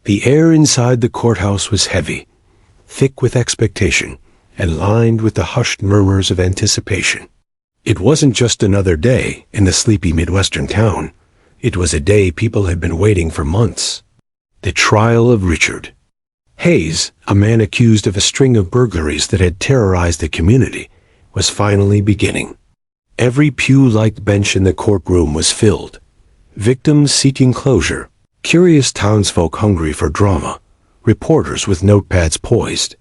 The air inside the courthouse was heavy, thick with expectation, and lined with the hushed murmurs of anticipation. It wasn't just another day in the sleepy Midwestern town. It was a day people had been waiting for months. The trial of Richard Hayes, a man accused of a string of burglaries that had terrorized the community, was finally beginning. Every pew-like bench in the courtroom was filled. Victims seeking closure, curious townsfolk hungry for drama, reporters with notepads poised,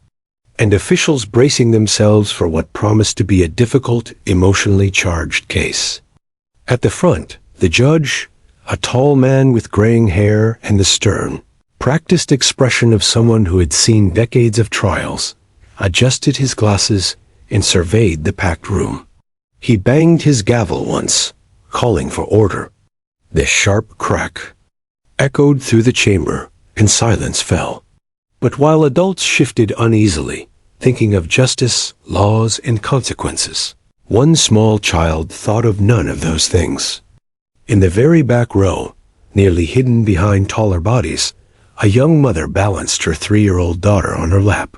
and officials bracing themselves for what promised to be a difficult, emotionally charged case. At the front, the judge, a tall man with graying hair and the stern, practiced expression of someone who had seen decades of trials, adjusted his glasses and surveyed the packed room. He banged his gavel once, calling for order. The sharp crack echoed through the chamber, and silence fell. But while adults shifted uneasily, thinking of justice, laws, and consequences, one small child thought of none of those things. In the very back row, nearly hidden behind taller bodies, a young mother balanced her 3-year-old daughter on her lap.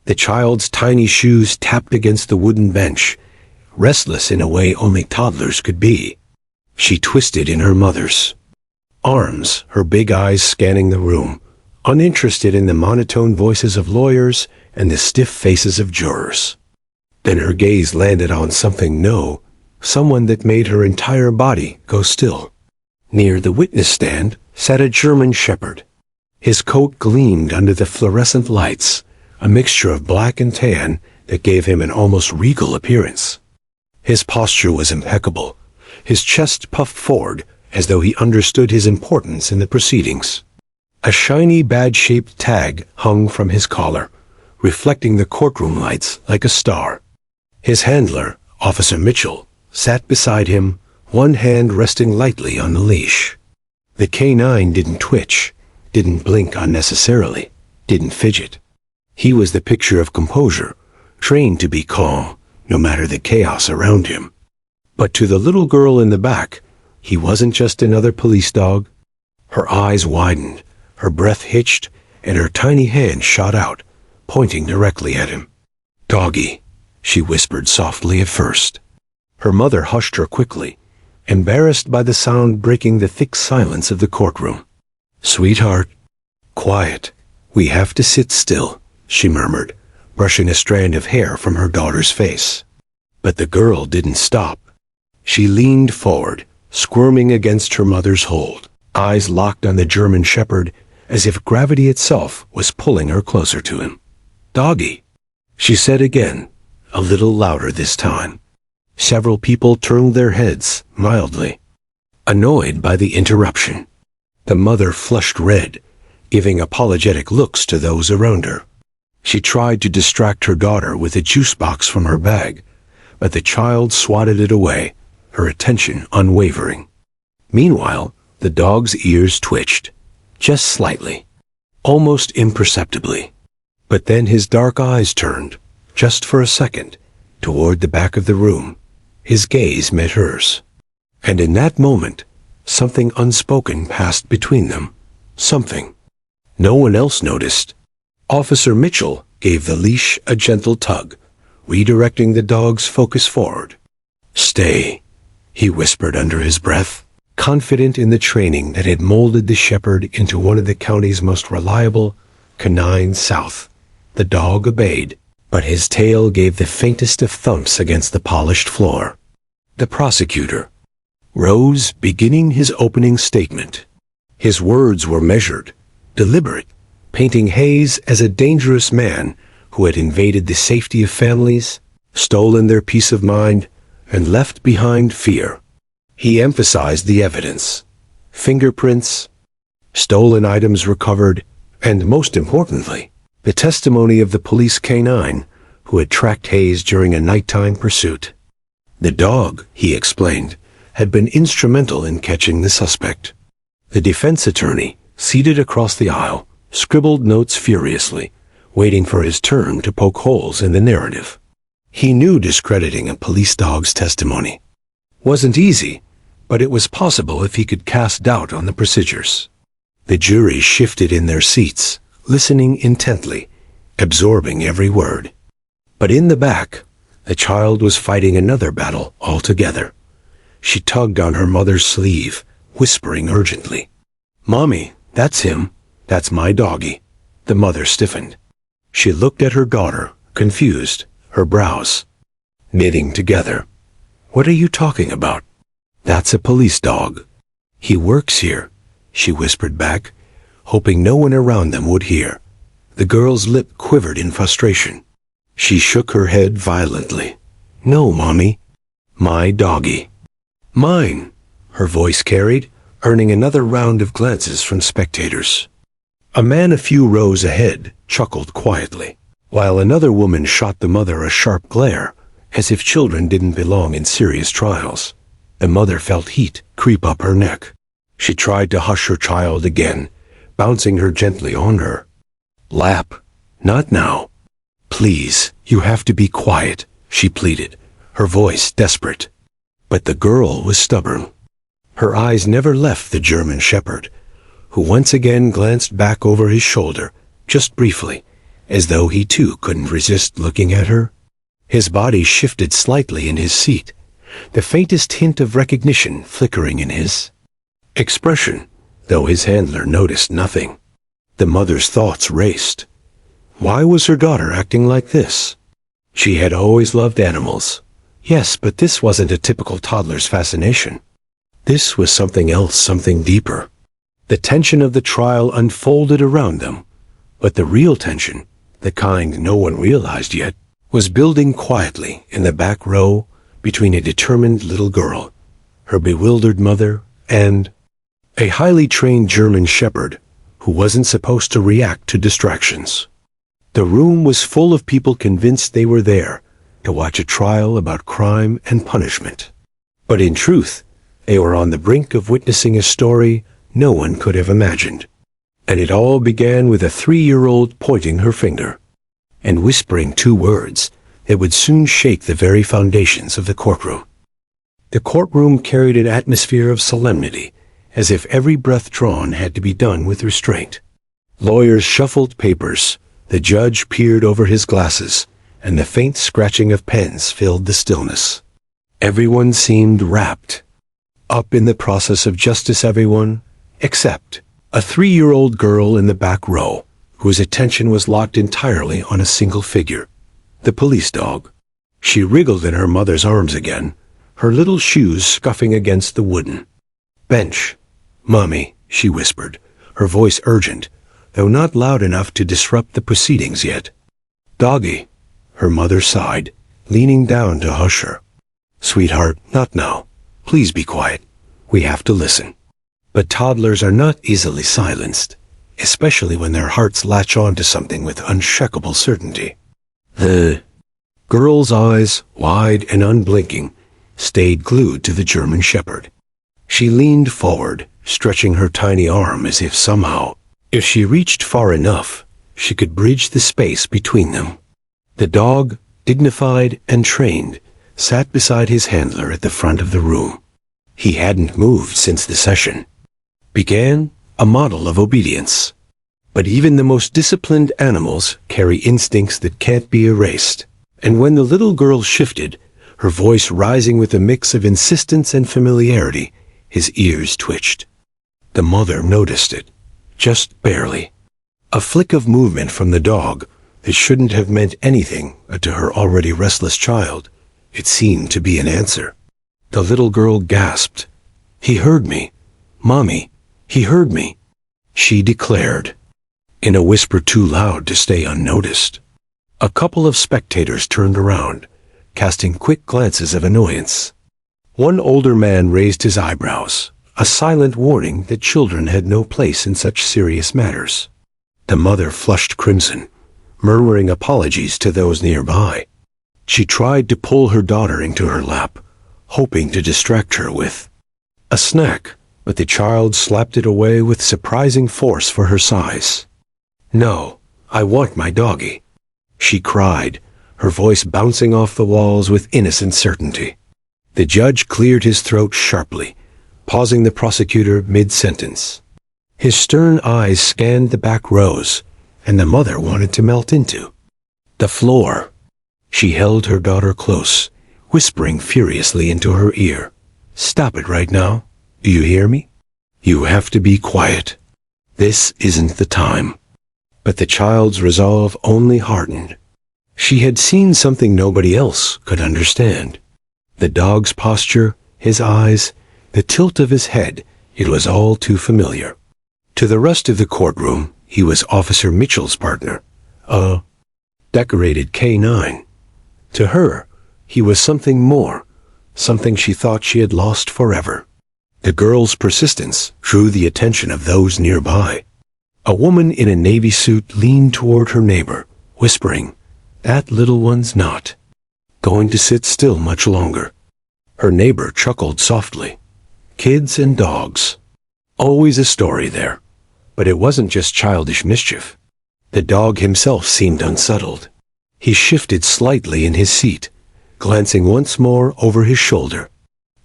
The child's tiny shoes tapped against the wooden bench, restless in a way only toddlers could be. She twisted in her mother's arms, her big eyes scanning the room, uninterested in the monotone voices of lawyers and the stiff faces of jurors. Then her gaze landed on someone that made her entire body go still. Near the witness stand sat a German shepherd. His coat gleamed under the fluorescent lights, a mixture of black and tan that gave him an almost regal appearance. His posture was impeccable, his chest puffed forward as though he understood his importance in the proceedings. A shiny badge-shaped tag hung from his collar, reflecting the courtroom lights like a star. His handler, Officer Mitchell, sat beside him, one hand resting lightly on the leash. The canine didn't twitch, didn't blink unnecessarily, didn't fidget. He was the picture of composure, trained to be calm, no matter the chaos around him. But to the little girl in the back, he wasn't just another police dog. Her eyes widened, her breath hitched, and her tiny hand shot out, pointing directly at him. "Doggy," she whispered softly at first. Her mother hushed her quickly, embarrassed by the sound breaking the thick silence of the courtroom. "Sweetheart, quiet. We have to sit still," she murmured, brushing a strand of hair from her daughter's face. But the girl didn't stop. She leaned forward, squirming against her mother's hold, eyes locked on the German shepherd, as if gravity itself was pulling her closer to him. "Doggy," she said again, a little louder this time. Several people turned their heads, mildly, annoyed by the interruption. The mother flushed red, giving apologetic looks to those around her. She tried to distract her daughter with a juice box from her bag, but the child swatted it away, her attention unwavering. Meanwhile, the dog's ears twitched, just slightly, almost imperceptibly. But then his dark eyes turned, just for a second, toward the back of the room. His gaze met hers. And in that moment, something unspoken passed between them. Something no one else noticed. Officer Mitchell gave the leash a gentle tug, redirecting the dog's focus forward. "Stay," he whispered under his breath, confident in the training that had molded the shepherd into one of the county's most reliable canines south. The dog obeyed, but his tail gave the faintest of thumps against the polished floor. The prosecutor rose, beginning his opening statement. His words were measured, deliberate, painting Hayes as a dangerous man who had invaded the safety of families, stolen their peace of mind, and left behind fear. He emphasized the evidence: fingerprints, stolen items recovered, and most importantly, the testimony of the police canine who had tracked Hayes during a nighttime pursuit. The dog, he explained, had been instrumental in catching the suspect. The defense attorney, seated across the aisle, scribbled notes furiously, waiting for his turn to poke holes in the narrative. He knew discrediting a police dog's testimony wasn't easy, but it was possible if he could cast doubt on the procedures. The jury shifted in their seats, listening intently, absorbing every word. But in the back, the child was fighting another battle altogether. She tugged on her mother's sleeve, whispering urgently, "Mommy, that's him. That's my doggy." The mother stiffened. She looked at her daughter, confused, her brows knitting together. "What are you talking about?" "That's a police dog. He works here," she whispered back, hoping no one around them would hear. The girl's lip quivered in frustration. She shook her head violently. "No, Mommy. My doggy." "Mine," her voice carried, earning another round of glances from spectators. A man a few rows ahead chuckled quietly, while another woman shot the mother a sharp glare, as if children didn't belong in serious trials. The mother felt heat creep up her neck. She tried to hush her child again, bouncing her gently on her lap. "Not now. Please, you have to be quiet," she pleaded, her voice desperate. But the girl was stubborn. Her eyes never left the German shepherd, who once again glanced back over his shoulder, just briefly, as though he too couldn't resist looking at her. His body shifted slightly in his seat, the faintest hint of recognition flickering in his expression, though his handler noticed nothing. The mother's thoughts raced. Why was her daughter acting like this? She had always loved animals. Yes, but this wasn't a typical toddler's fascination. This was something else, something deeper. The tension of the trial unfolded around them, but the real tension, the kind no one realized yet, was building quietly in the back row between a determined little girl, her bewildered mother, and a highly trained German shepherd who wasn't supposed to react to distractions. The room was full of people convinced they were there to watch a trial about crime and punishment. But in truth, they were on the brink of witnessing a story no one could have imagined. And it all began with a 3-year-old pointing her finger and whispering 2 words that would soon shake the very foundations of the courtroom. The courtroom carried an atmosphere of solemnity, as if every breath drawn had to be done with restraint. Lawyers shuffled papers, the judge peered over his glasses, and the faint scratching of pens filled the stillness. Everyone seemed wrapped up in the process of justice, everyone, except a 3-year-old girl in the back row, whose attention was locked entirely on a single figure, the police dog. She wriggled in her mother's arms again, her little shoes scuffing against the wooden bench. "Mommy," she whispered, her voice urgent, though not loud enough to disrupt the proceedings yet. "Doggy," her mother sighed, leaning down to hush her. "Sweetheart, not now. Please be quiet. We have to listen." But toddlers are not easily silenced, especially when their hearts latch on to something with unshakable certainty. The girl's eyes, wide and unblinking, stayed glued to the German shepherd. She leaned forward, stretching her tiny arm as if somehow, if she reached far enough, she could bridge the space between them. The dog, dignified and trained, sat beside his handler at the front of the room. He hadn't moved since the session began, a model of obedience. But even the most disciplined animals carry instincts that can't be erased. And when the little girl shifted, her voice rising with a mix of insistence and familiarity, his ears twitched. The mother noticed it, just barely. A flick of movement from the dog that shouldn't have meant anything to her already restless child. It seemed to be an answer. The little girl gasped. "He heard me. Mommy, he heard me," she declared, in a whisper too loud to stay unnoticed. A couple of spectators turned around, casting quick glances of annoyance. One older man raised his eyebrows, a silent warning that children had no place in such serious matters. The mother flushed crimson, murmuring apologies to those nearby. She tried to pull her daughter into her lap, hoping to distract her with a snack, but the child slapped it away with surprising force for her size. "No, I want my doggy," she cried, her voice bouncing off the walls with innocent certainty. The judge cleared his throat sharply, pausing the prosecutor mid-sentence. His stern eyes scanned the back rows, and the mother wanted to melt into the floor. She held her daughter close, whispering furiously into her ear. "Stop it right now. Do you hear me? You have to be quiet. This isn't the time." But the child's resolve only hardened. She had seen something nobody else could understand. The dog's posture, his eyes, the tilt of his head, it was all too familiar. To the rest of the courtroom, he was Officer Mitchell's partner, a decorated K9. To her, he was something more, something she thought she had lost forever. The girl's persistence drew the attention of those nearby. A woman in a navy suit leaned toward her neighbor, whispering, "That little one's not going to sit still much longer." Her neighbor chuckled softly. Kids and dogs. Always a story there. But it wasn't just childish mischief. The dog himself seemed unsettled. He shifted slightly in his seat, glancing once more over his shoulder.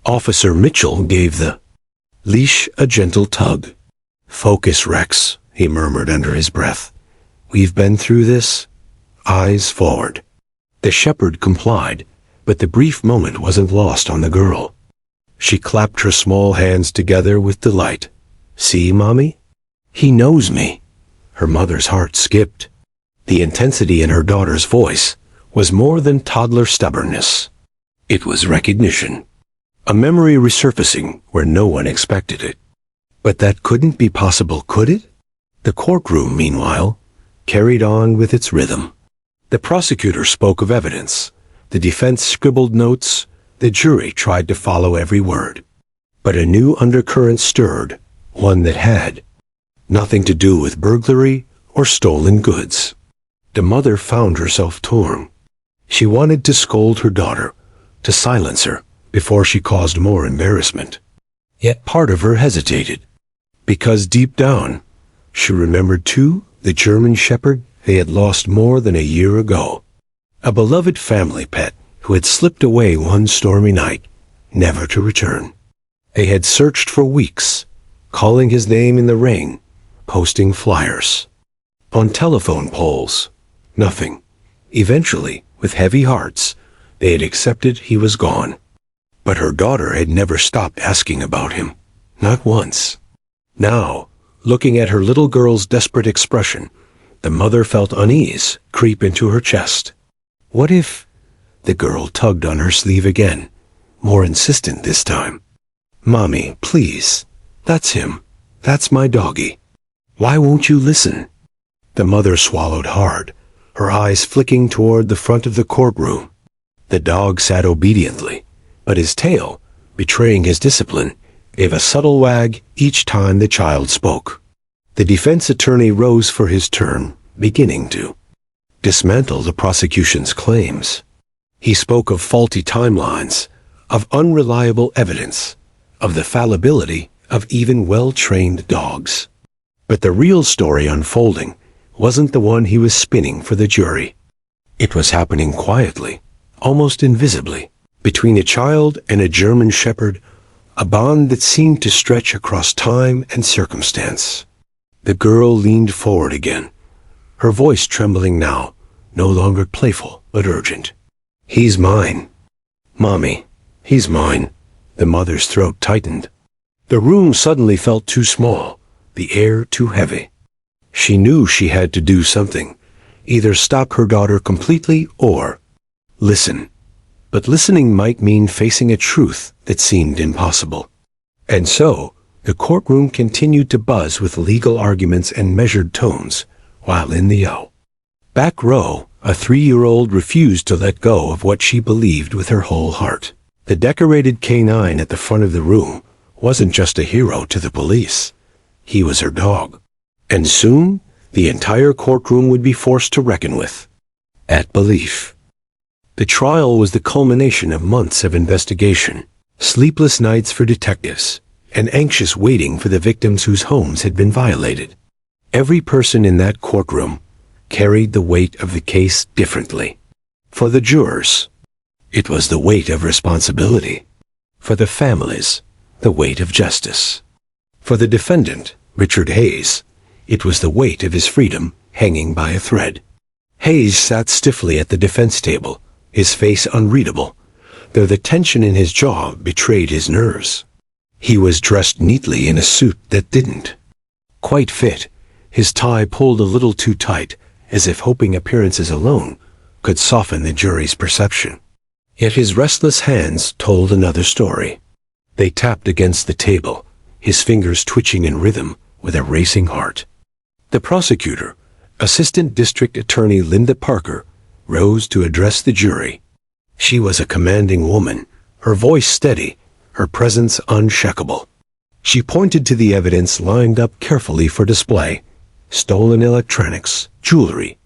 Officer Mitchell gave the leash a gentle tug. "Focus, Rex," he murmured under his breath. "We've been through this." Eyes forward. The shepherd complied, but the brief moment wasn't lost on the girl. She clapped her small hands together with delight. "See, Mommy? He knows me." Her mother's heart skipped. The intensity in her daughter's voice was more than toddler stubbornness. It was recognition. A memory resurfacing where no one expected it. But that couldn't be possible, could it? The courtroom, meanwhile, carried on with its rhythm. The prosecutor spoke of evidence. The defense scribbled notes. The jury tried to follow every word. But a new undercurrent stirred, one that had nothing to do with burglary or stolen goods. The mother found herself torn. She wanted to scold her daughter, to silence her before she caused more embarrassment. Yet part of her hesitated, because deep down, she remembered too the German shepherd they had lost more than a year ago. A beloved family pet who had slipped away one stormy night, never to return. They had searched for weeks, calling his name in the rain, posting flyers. On telephone poles, nothing. Eventually, with heavy hearts, they had accepted he was gone. But her daughter had never stopped asking about him, not once. Now, looking at her little girl's desperate expression, the mother felt unease creep into her chest. What if... The girl tugged on her sleeve again, more insistent this time. "Mommy, please. That's him. That's my doggy. Why won't you listen?" The mother swallowed hard, her eyes flicking toward the front of the courtroom. The dog sat obediently, but his tail, betraying his discipline, gave a subtle wag each time the child spoke. The defense attorney rose for his turn, beginning to dismantle the prosecution's claims. He spoke of faulty timelines, of unreliable evidence, of the fallibility of even well-trained dogs. But the real story unfolding wasn't the one he was spinning for the jury. It was happening quietly, almost invisibly, between a child and a German shepherd, a bond that seemed to stretch across time and circumstance. The girl leaned forward again, her voice trembling now, no longer playful but urgent. "He's mine. Mommy, he's mine." The mother's throat tightened. The room suddenly felt too small, the air too heavy. She knew she had to do something, either stop her daughter completely or listen. But listening might mean facing a truth that seemed impossible. And so, the courtroom continued to buzz with legal arguments and measured tones, while in the back row, a 3-year-old refused to let go of what she believed with her whole heart. The decorated K9 at the front of the room wasn't just a hero to the police. He was her dog. And soon, the entire courtroom would be forced to reckon with at belief. The trial was the culmination of months of investigation, sleepless nights for detectives, and anxious waiting for the victims whose homes had been violated. Every person in that courtroom carried the weight of the case differently. For the jurors, it was the weight of responsibility. For the families, the weight of justice. For the defendant, Richard Hayes. It was the weight of his freedom hanging by a thread. Hayes sat stiffly at the defense table, his face unreadable, though the tension in his jaw betrayed his nerves. He was dressed neatly in a suit that didn't quite fit, his tie pulled a little too tight, as if hoping appearances alone could soften the jury's perception. Yet his restless hands told another story. They tapped against the table, his fingers twitching in rhythm with a racing heart. The prosecutor, Assistant District Attorney Linda Parker, rose to address the jury. She was a commanding woman, her voice steady, her presence unshakable. She pointed to the evidence lined up carefully for display: stolen electronics, jewelry,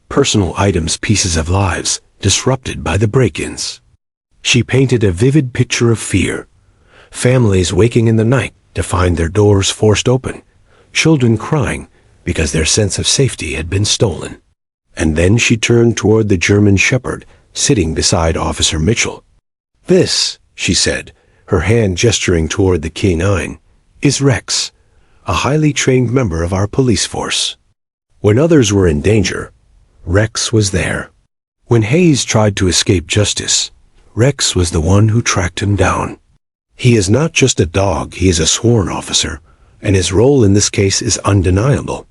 personal items, pieces of lives disrupted by the break-ins. She painted a vivid picture of fear: families waking in the night to find their doors forced open, children crying because their sense of safety had been stolen. And then she turned toward the German Shepherd sitting beside Officer Mitchell. "This," she said, her hand gesturing toward the canine, "is Rex, a highly trained member of our police force. When others were in danger, Rex was there. When Hayes tried to escape justice, Rex was the one who tracked him down. He is not just a dog, he is a sworn officer, and his role in this case is undeniable."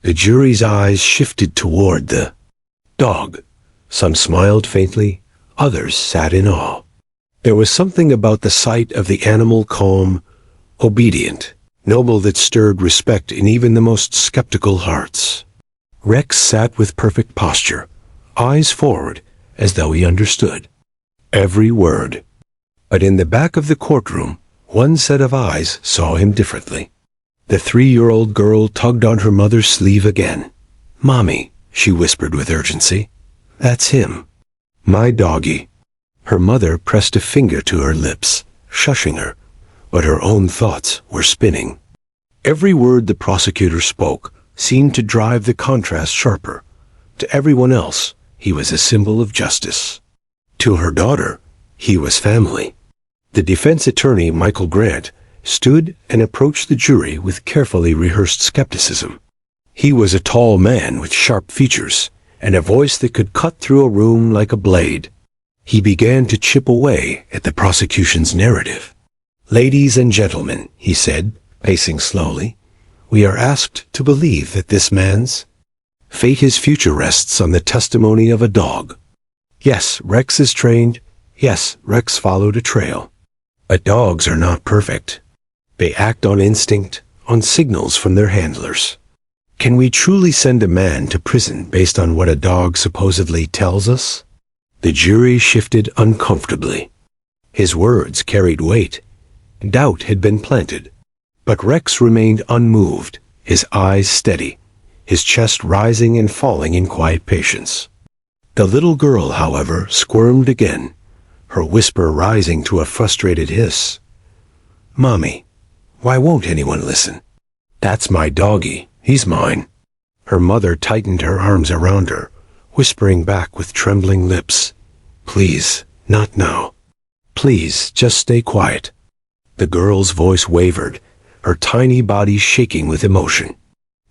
The jury's eyes shifted toward the dog. Some smiled faintly, others sat in awe. There was something about the sight of the animal calm, obedient, noble that stirred respect in even the most skeptical hearts. Rex sat with perfect posture, eyes forward, as though he understood every word. But in the back of the courtroom, one set of eyes saw him differently. The 3-year-old girl tugged on her mother's sleeve again. "Mommy," she whispered with urgency. "That's him. My doggy." Her mother pressed a finger to her lips, shushing her, but her own thoughts were spinning. Every word the prosecutor spoke seemed to drive the contrast sharper. To everyone else, he was a symbol of justice. To her daughter, he was family. The defense attorney, Michael Grant, stood and approached the jury with carefully rehearsed skepticism. He was a tall man with sharp features and a voice that could cut through a room like a blade. He began to chip away at the prosecution's narrative. "Ladies and gentlemen," he said, pacing slowly, "we are asked to believe that this man's fate, his future, rests on the testimony of a dog. Yes, Rex is trained. Yes, Rex followed a trail. But dogs are not perfect. They act on instinct, on signals from their handlers. Can we truly send a man to prison based on what a dog supposedly tells us?" The jury shifted uncomfortably. His words carried weight. Doubt had been planted. But Rex remained unmoved, his eyes steady, his chest rising and falling in quiet patience. The little girl, however, squirmed again, her whisper rising to a frustrated hiss. "Mommy, why won't anyone listen? That's my doggy. He's mine." Her mother tightened her arms around her, whispering back with trembling lips, "Please, not now. Please, just stay quiet." The girl's voice wavered, her tiny body shaking with emotion.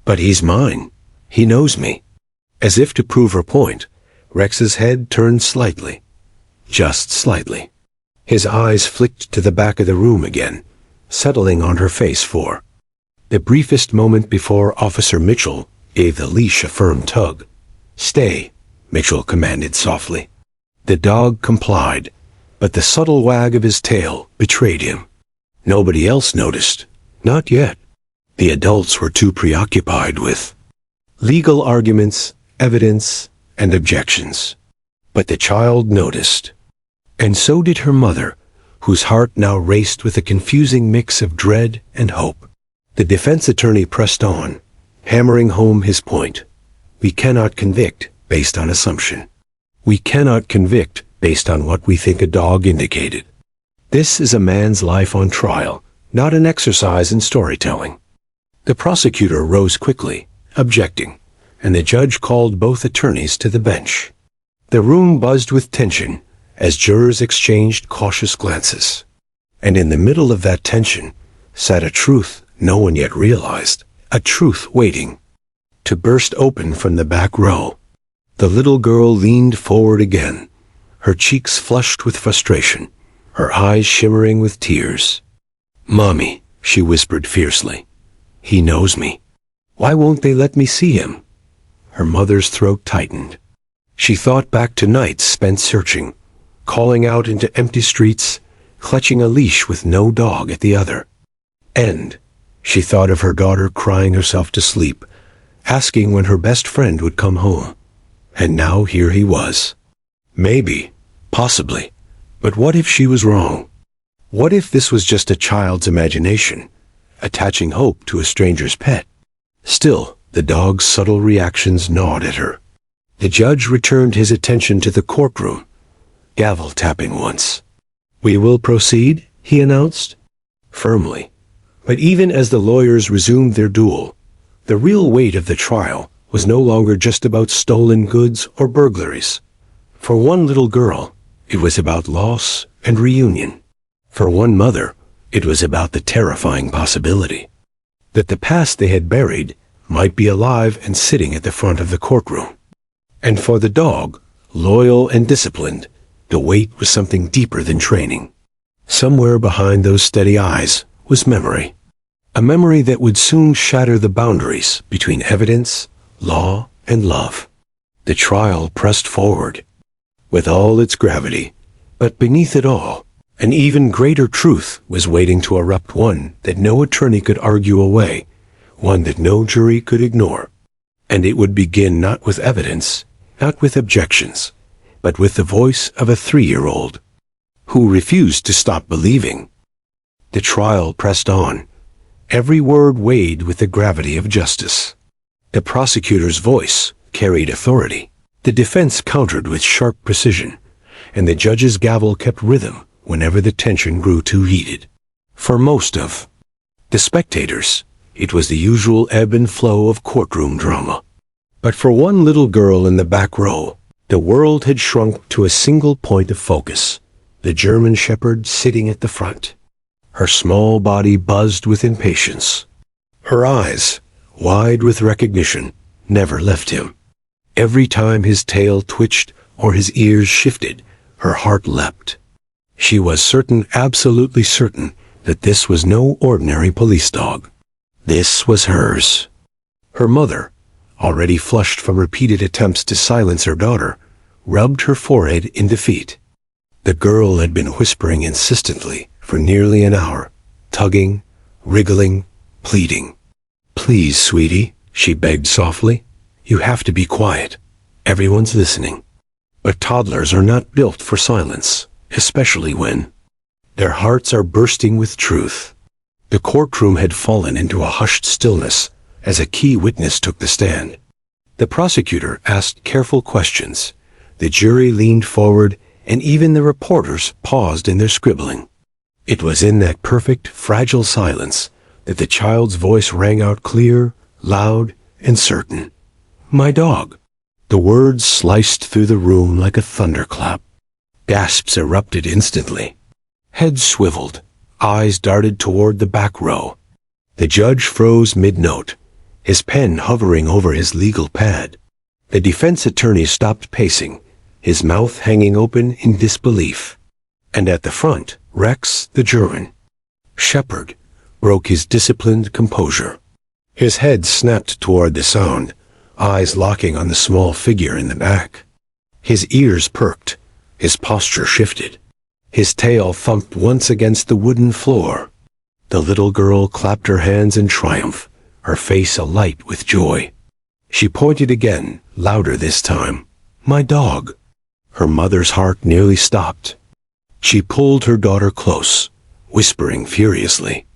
"But he's mine. He knows me." As if to prove her point, Rex's head turned slightly. Just slightly. His eyes flicked to the back of the room again, settling on her face for the briefest moment before Officer Mitchell gave the leash a firm tug. "Stay," Mitchell commanded softly. The dog complied, but the subtle wag of his tail betrayed him. Nobody else noticed. Not yet. The adults were too preoccupied with legal arguments, evidence, and objections. But the child noticed. And so did her mother, whose heart now raced with a confusing mix of dread and hope. The defense attorney pressed on, hammering home his point. We cannot convict based on assumption. We cannot convict based on what we think a dog indicated. This is a man's life on trial, not an exercise in storytelling. The prosecutor rose quickly, objecting, and the judge called both attorneys to the bench. The room buzzed with tension as jurors exchanged cautious glances. And in the middle of that tension sat a truth no one yet realized, a truth waiting to burst open from the back row. The little girl leaned forward again, her cheeks flushed with frustration, her eyes shimmering with tears. "Mommy," she whispered fiercely, "he knows me. Why won't they let me see him?" Her mother's throat tightened. She thought back to nights spent searching, calling out into empty streets, clutching a leash with no dog at the other. And she thought of her daughter crying herself to sleep, asking when her best friend would come home. And now here he was. Maybe, possibly, but what if she was wrong? What if this was just a child's imagination, attaching hope to a stranger's pet? Still, the dog's subtle reactions gnawed at her. The judge returned his attention to the courtroom, gavel tapping once. "We will proceed," he announced, firmly. But even as the lawyers resumed their duel, the real weight of the trial was no longer just about stolen goods or burglaries. For one little girl, it was about loss and reunion. For one mother, it was about the terrifying possibility that the past they had buried might be alive and sitting at the front of the courtroom. And for the dog, loyal and disciplined, the weight was something deeper than training. Somewhere behind those steady eyes was memory. A memory that would soon shatter the boundaries between evidence, law, and love. The trial pressed forward, with all its gravity, but beneath it all, an even greater truth was waiting to erupt, one that no attorney could argue away, one that no jury could ignore. And it would begin not with evidence, not with objections, but with the voice of a 3-year-old who refused to stop believing. The trial pressed on, every word weighed with the gravity of justice. The prosecutor's voice carried authority. The defense countered with sharp precision, and the judge's gavel kept rhythm whenever the tension grew too heated. For most of the spectators, it was the usual ebb and flow of courtroom drama. But for one little girl in the back row, the world had shrunk to a single point of focus, the German shepherd sitting at the front. Her small body buzzed with impatience. Her eyes, wide with recognition, never left him. Every time his tail twitched or his ears shifted, her heart leapt. She was certain, absolutely certain, that this was no ordinary police dog. This was hers. Her mother, already flushed from repeated attempts to silence her daughter, rubbed her forehead in defeat. The girl had been whispering insistently for nearly an hour, tugging, wriggling, pleading. "Please, sweetie," she begged softly. "You have to be quiet. Everyone's listening." But toddlers are not built for silence, especially when their hearts are bursting with truth. The courtroom had fallen into a hushed stillness as a key witness took the stand. The prosecutor asked careful questions. The jury leaned forward, and even the reporters paused in their scribbling. It was in that perfect, fragile silence that the child's voice rang out clear, loud, and certain. "My dog." The words sliced through the room like a thunderclap. Gasps erupted instantly. Heads swiveled, eyes darted toward the back row. The judge froze mid-note, his pen hovering over his legal pad. The defense attorney stopped pacing, his mouth hanging open in disbelief. And at the front, Rex, the German shepherd, broke his disciplined composure. His head snapped toward the sound, eyes locking on the small figure in the back. His ears perked, his posture shifted. His tail thumped once against the wooden floor. The little girl clapped her hands in triumph, her face alight with joy. She pointed again, louder this time. "My dog." Her mother's heart nearly stopped. She pulled her daughter close, whispering furiously,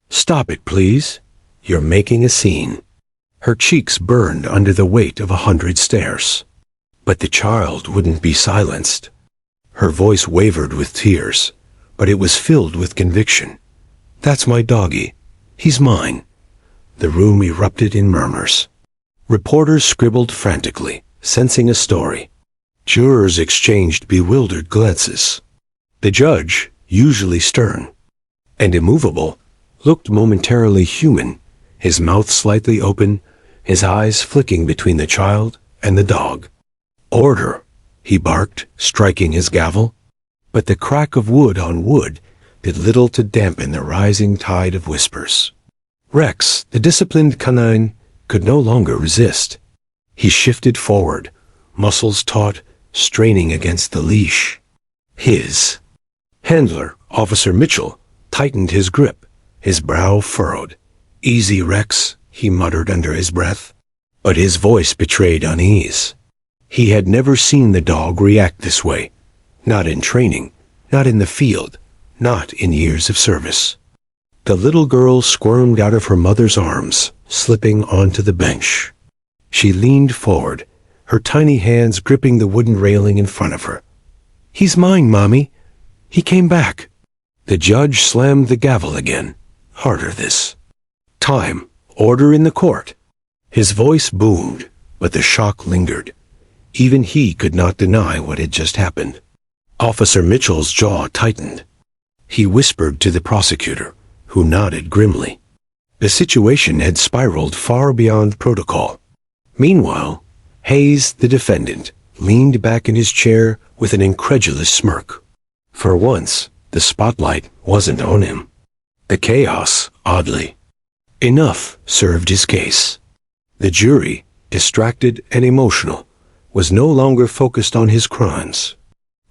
"Stop it, please. You're making a scene." Her cheeks burned under the weight of 100 stares. But the child wouldn't be silenced. Her voice wavered with tears, but it was filled with conviction. "That's my doggy. He's mine." The room erupted in murmurs. Reporters scribbled frantically, sensing a story. Jurors exchanged bewildered glances. The judge, usually stern and immovable, looked momentarily human, his mouth slightly open, his eyes flicking between the child and the dog. "Order," he barked, striking his gavel. But the crack of wood on wood did little to dampen the rising tide of whispers. Rex, the disciplined canine, could no longer resist. He shifted forward, muscles taut, straining against the leash. His handler, Officer Mitchell, tightened his grip, his brow furrowed. "Easy, Rex," he muttered under his breath. But his voice betrayed unease. He had never seen the dog react this way. Not in training, not in the field, not in years of service. The little girl squirmed out of her mother's arms, slipping onto the bench. She leaned forward, her tiny hands gripping the wooden railing in front of her. "He's mine, Mommy. He came back." The judge slammed the gavel again. Harder this time. "Order in the court." His voice boomed, but the shock lingered. Even he could not deny what had just happened. Officer Mitchell's jaw tightened. He whispered to the prosecutor, who nodded grimly. The situation had spiraled far beyond protocol. Meanwhile, Hayes, the defendant, leaned back in his chair with an incredulous smirk. For once, the spotlight wasn't on him. The chaos, oddly enough, served his case. The jury, distracted and emotional, was no longer focused on his crimes.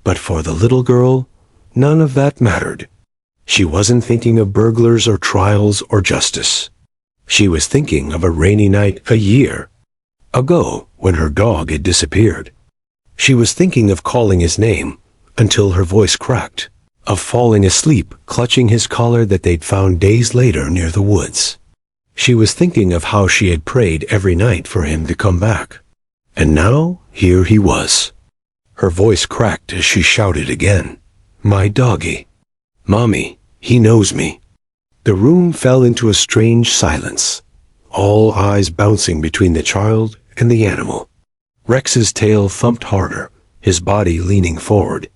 But for the little girl, none of that mattered. She wasn't thinking of burglars or trials or justice. She was thinking of a rainy night a year ago when her dog had disappeared. She was thinking of calling his name until her voice cracked, of falling asleep clutching his collar that they'd found days later near the woods. She was thinking of how she had prayed every night for him to come back. And now, here he was. Her voice cracked as she shouted again, "My doggy. Mommy, he knows me." The room fell into a strange silence, all eyes bouncing between the child and the animal. Rex's tail thumped harder, his body leaning forward.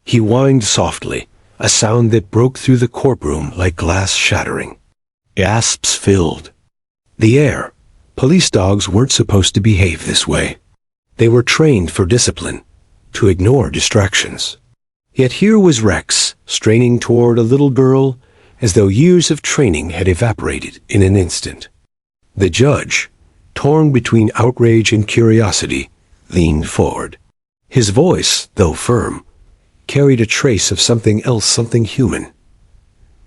He whined softly, a sound that broke through the courtroom like glass shattering. Gasps filled the air. Police dogs weren't supposed to behave this way. They were trained for discipline, to ignore distractions. Yet here was Rex, straining toward a little girl, as though years of training had evaporated in an instant. The judge, torn between outrage and curiosity, leaned forward. His voice, though firm, carried a trace of something else, something human.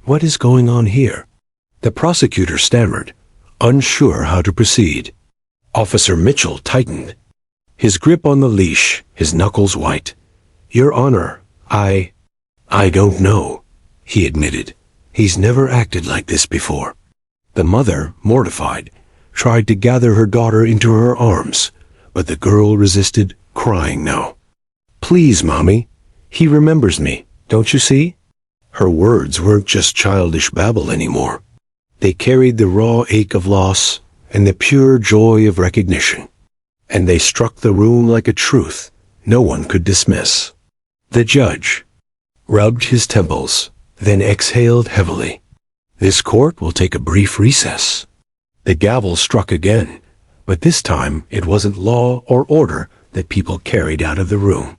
"What is going on here?" The prosecutor stammered, unsure how to proceed. Officer Mitchell tightened, his grip on the leash, his knuckles white. "Your Honor, I don't know," he admitted. "He's never acted like this before." The mother, mortified, tried to gather her daughter into her arms, but the girl resisted, crying now. "Please, Mommy, he remembers me, don't you see?" Her words weren't just childish babble anymore. They carried the raw ache of loss and the pure joy of recognition. And they struck the room like a truth no one could dismiss. The judge rubbed his temples, then exhaled heavily. "This court will take a brief recess." The gavel struck again, but this time it wasn't law or order that people carried out of the room.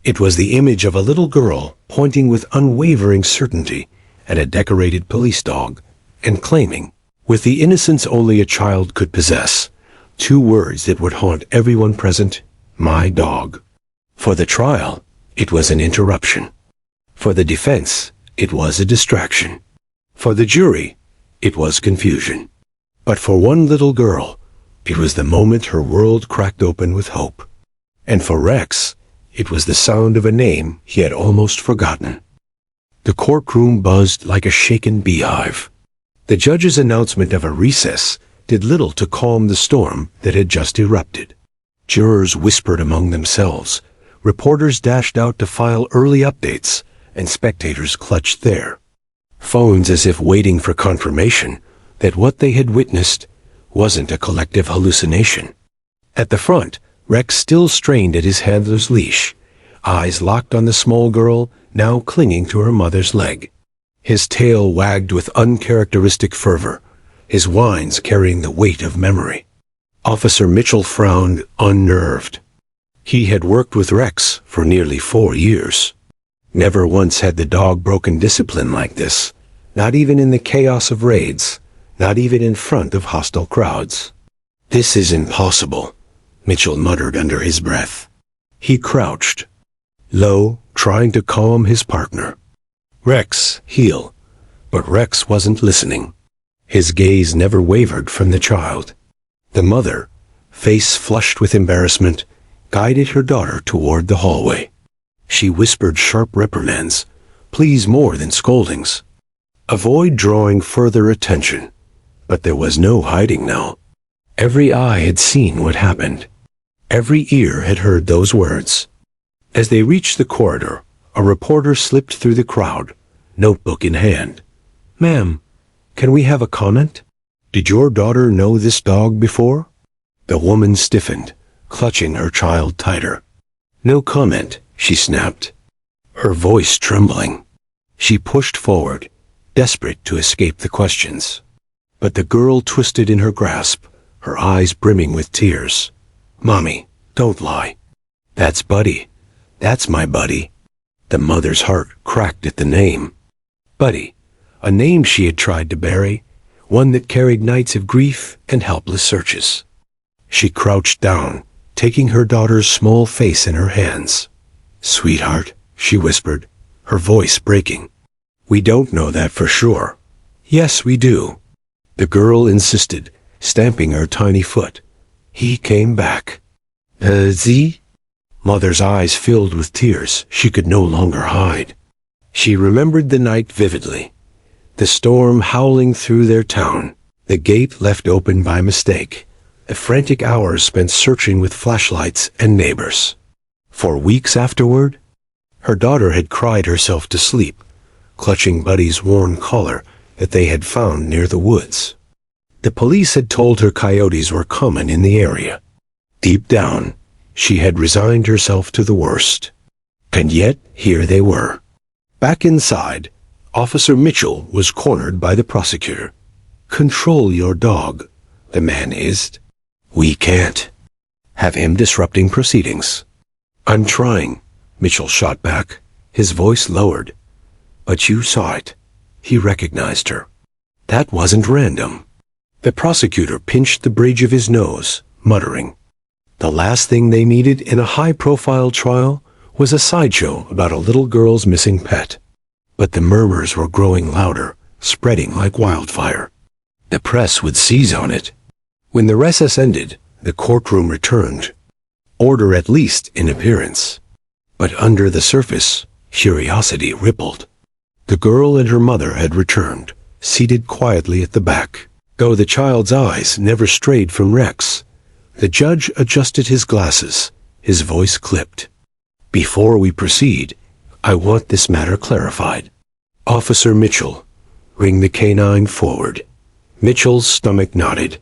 It was the image of a little girl pointing with unwavering certainty at a decorated police dog and claiming, with the innocence only a child could possess, two words that would haunt everyone present: "My dog." For the trial, it was an interruption. For the defense, it was a distraction. For the jury, it was confusion. But for one little girl, it was the moment her world cracked open with hope. And for Rex, it was the sound of a name he had almost forgotten. The courtroom buzzed like a shaken beehive. The judge's announcement of a recess did little to calm the storm that had just erupted. Jurors whispered among themselves, reporters dashed out to file early updates, and spectators clutched their phones as if waiting for confirmation that what they had witnessed wasn't a collective hallucination. At the front, Rex still strained at his handler's leash, eyes locked on the small girl now clinging to her mother's leg. His tail wagged with uncharacteristic fervor, his whines carrying the weight of memory. Officer Mitchell frowned, unnerved. He had worked with Rex for nearly 4 years. Never once had the dog broken discipline like this, not even in the chaos of raids, not even in front of hostile crowds. "This is impossible," Mitchell muttered under his breath. He crouched, low, trying to calm his partner. "Rex, heel." But Rex wasn't listening. His gaze never wavered from the child. The mother, face flushed with embarrassment, guided her daughter toward the hallway. She whispered sharp reprimands, pleas more than scoldings. Avoid drawing further attention. But there was no hiding now. Every eye had seen what happened. Every ear had heard those words. As they reached the corridor, a reporter slipped through the crowd, notebook in hand. "Ma'am, can we have a comment? Did your daughter know this dog before?" The woman stiffened, clutching her child tighter. "No comment," she snapped, her voice trembling. She pushed forward, desperate to escape the questions. But the girl twisted in her grasp, her eyes brimming with tears. "Mommy, don't lie. That's Buddy. That's my Buddy." The mother's heart cracked at the name. Buddy, a name she had tried to bury, one that carried nights of grief and helpless searches. She crouched down, taking her daughter's small face in her hands. "Sweetheart," she whispered, her voice breaking. "We don't know that for sure." "Yes, we do," the girl insisted, stamping her tiny foot. "He came back." "Sie?" Mother's eyes filled with tears she could no longer hide. She remembered the night vividly. The storm howling through their town, the gate left open by mistake, the frantic hours spent searching with flashlights and neighbors. For weeks afterward, her daughter had cried herself to sleep, clutching Buddy's worn collar that they had found near the woods. The police had told her coyotes were common in the area. Deep down, she had resigned herself to the worst. And yet, here they were. Back inside, Officer Mitchell was cornered by the prosecutor. "Control your dog," the man hissed. "We can't have him disrupting proceedings." "I'm trying," Mitchell shot back, his voice lowered. "But you saw it." He recognized her. That wasn't random. The prosecutor pinched the bridge of his nose, muttering. The last thing they needed in a high-profile trial was a sideshow about a little girl's missing pet. But the murmurs were growing louder, spreading like wildfire. The press would seize on it. When the recess ended, the courtroom returned. Order at least in appearance. But under the surface, curiosity rippled. The girl and her mother had returned, seated quietly at the back. Though the child's eyes never strayed from Rex, the judge adjusted his glasses, his voice clipped. "Before we proceed, I want this matter clarified. Officer Mitchell, bring the canine forward." Mitchell's stomach nodded.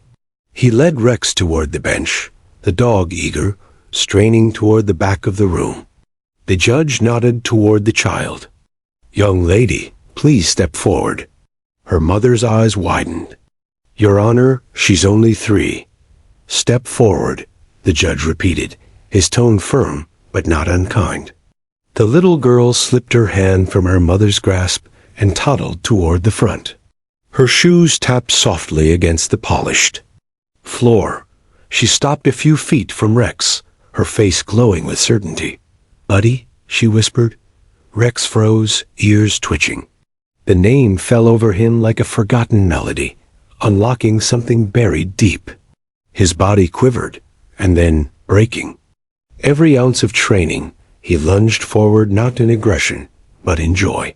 He led Rex toward the bench, the dog eager, straining toward the back of the room. The judge nodded toward the child. "Young lady, please step forward." Her mother's eyes widened. "Your Honor, she's only 3. "Step forward," the judge repeated, his tone firm but not unkind. The little girl slipped her hand from her mother's grasp and toddled toward the front. Her shoes tapped softly against the polished floor. She stopped a few feet from Rex, her face glowing with certainty. "Buddy," she whispered. Rex froze, ears twitching. The name fell over him like a forgotten melody, unlocking something buried deep. His body quivered, and then, breaking. Every ounce of training, he lunged forward not in aggression, but in joy.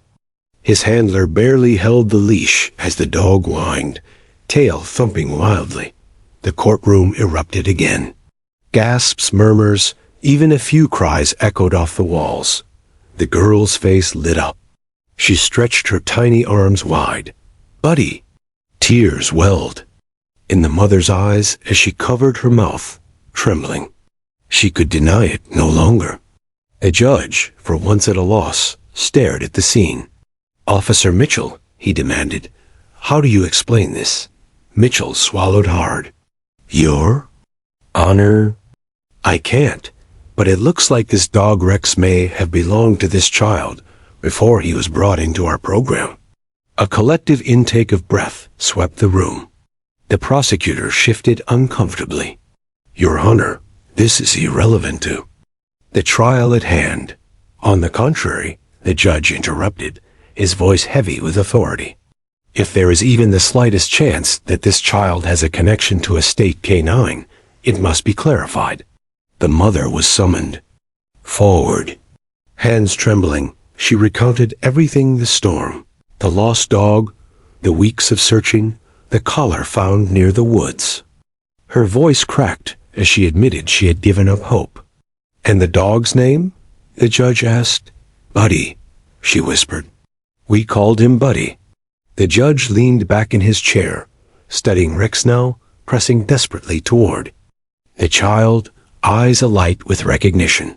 His handler barely held the leash as the dog whined, tail thumping wildly. The courtroom erupted again. Gasps, murmurs, even a few cries echoed off the walls. The girl's face lit up. She stretched her tiny arms wide. "Buddy!" Tears welled in the mother's eyes as she covered her mouth, trembling. She could deny it no longer. A judge, for once at a loss, stared at the scene. "Officer Mitchell," he demanded. "How do you explain this?" Mitchell swallowed hard. "Your honor? I can't, but it looks like this dog Rex may have belonged to this child before he was brought into our program." A collective intake of breath swept the room. The prosecutor shifted uncomfortably. "Your Honor, this is irrelevant to the trial at hand." "On the contrary," the judge interrupted, his voice heavy with authority. "If there is even the slightest chance that this child has a connection to a state canine, it must be clarified." The mother was summoned forward. Hands trembling, she recounted everything: the storm, the lost dog, the weeks of searching, the collar found near the woods. Her voice cracked as she admitted she had given up hope. "And the dog's name?" the judge asked. "Buddy," she whispered. "We called him Buddy." The judge leaned back in his chair, studying Rex now, pressing desperately toward the child, eyes alight with recognition.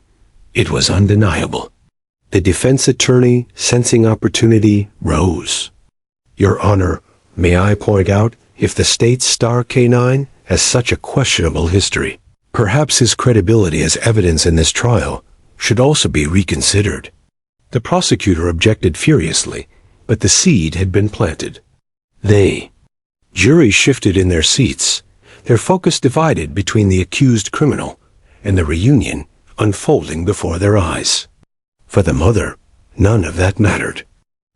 It was undeniable. The defense attorney, sensing opportunity, rose. "Your Honor, may I point out, if the state's star canine has such a questionable history, perhaps his credibility as evidence in this trial should also be reconsidered." The prosecutor objected furiously, but the seed had been planted. The jury shifted in their seats, their focus divided between the accused criminal and the reunion unfolding before their eyes. For the mother, none of that mattered.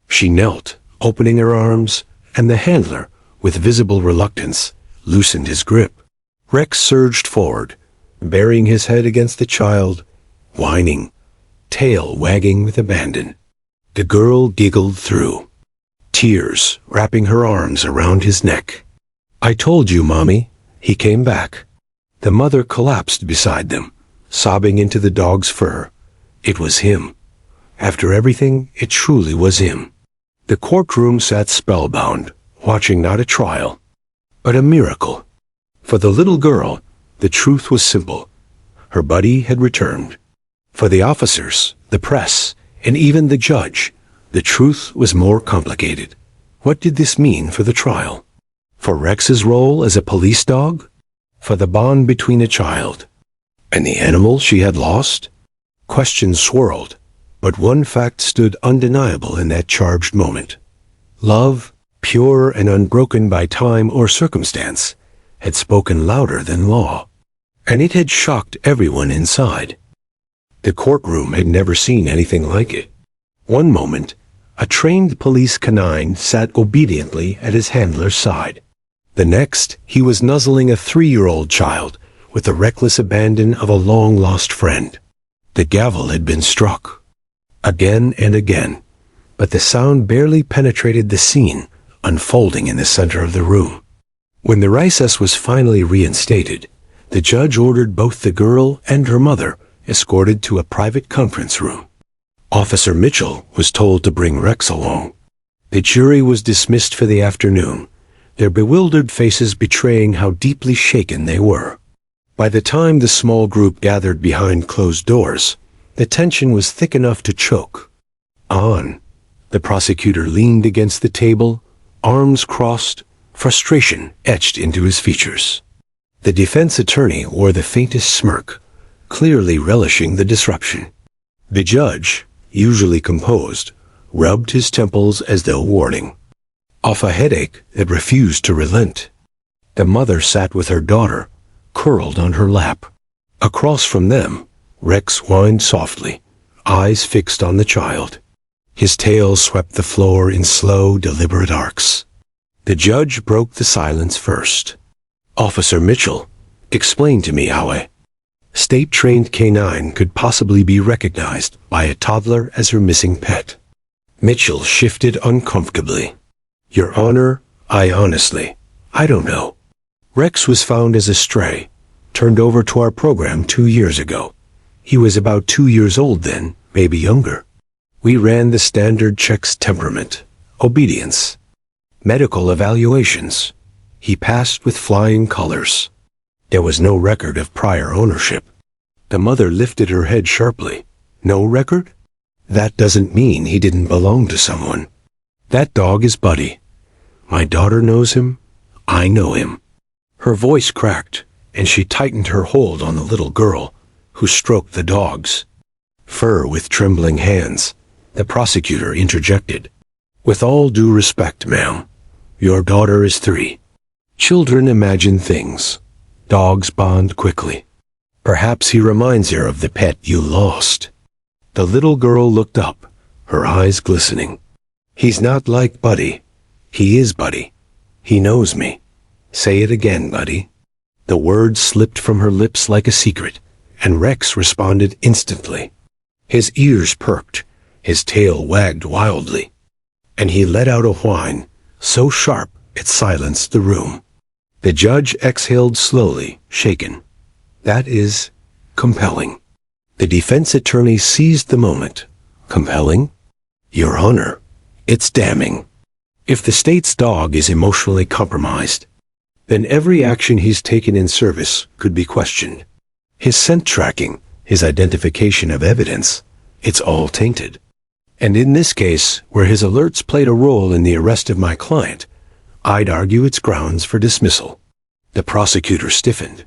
She knelt, opening her arms, and the handler, with visible reluctance, loosened his grip. Rex surged forward, burying his head against the child, whining, tail wagging with abandon. The girl giggled through, tears wrapping her arms around his neck. "I told you, Mommy." He came back. The mother collapsed beside them, sobbing into the dog's fur. It was him. After everything, it truly was him. The courtroom sat spellbound, watching not a trial, but a miracle. For the little girl, the truth was simple. Her buddy had returned. For the officers, the press, and even the judge, the truth was more complicated. What did this mean for the trial? For Rex's role as a police dog? For the bond between a child and the animal she had lost? Questions swirled, but one fact stood undeniable in that charged moment. Love, pure and unbroken by time or circumstance, had spoken louder than law, and it had shocked everyone inside. The courtroom had never seen anything like it. One moment, a trained police canine sat obediently at his handler's side. The next, he was nuzzling a 3-year-old child with the reckless abandon of a long-lost friend. The gavel had been struck, again and again, but the sound barely penetrated the scene unfolding in the center of the room. When the recess was finally reinstated, the judge ordered both the girl and her mother escorted to a private conference room. Officer Mitchell was told to bring Rex along. The jury was dismissed for the afternoon, their bewildered faces betraying how deeply shaken they were. By the time the small group gathered behind closed doors, the tension was thick enough to choke. "On." The prosecutor leaned against the table, arms crossed, frustration etched into his features. The defense attorney wore the faintest smirk, clearly relishing the disruption. The judge, usually composed, rubbed his temples as though warding off a headache that refused to relent. The mother sat with her daughter, curled on her lap. Across from them, Rex whined softly, eyes fixed on the child. His tail swept the floor in slow, deliberate arcs. The judge broke the silence first. "Officer Mitchell, explain to me how a state-trained canine could possibly be recognized by a toddler as her missing pet." Mitchell shifted uncomfortably. "Your Honor, I don't know. Rex was found as a stray, turned over to our program 2 years ago. He was about 2 years old then, maybe younger. We ran the standard checks: temperament, obedience, medical evaluations. He passed with flying colors. There was no record of prior ownership." The mother lifted her head sharply. "No record? That doesn't mean he didn't belong to someone." That dog is Buddy. My daughter knows him. I know him." Her voice cracked, and she tightened her hold on the little girl, who stroked the dog's fur with trembling hands. The prosecutor interjected. "With all due respect, ma'am, your daughter is 3. Children imagine things. Dogs bond quickly. Perhaps he reminds her of the pet you lost." The little girl looked up, her eyes glistening. "He's not like Buddy. He is Buddy. He knows me. Say it again, Buddy." The words slipped from her lips like a secret, and Rex responded instantly. His ears perked, his tail wagged wildly, and he let out a whine, so sharp it silenced the room. The judge exhaled slowly, shaken. "That is compelling." The defense attorney seized the moment. "Compelling? Your Honor, it's damning. If the state's dog is emotionally compromised, then every action he's taken in service could be questioned. His scent tracking, his identification of evidence, it's all tainted. And in this case, where his alerts played a role in the arrest of my client, I'd argue it's grounds for dismissal." The prosecutor stiffened.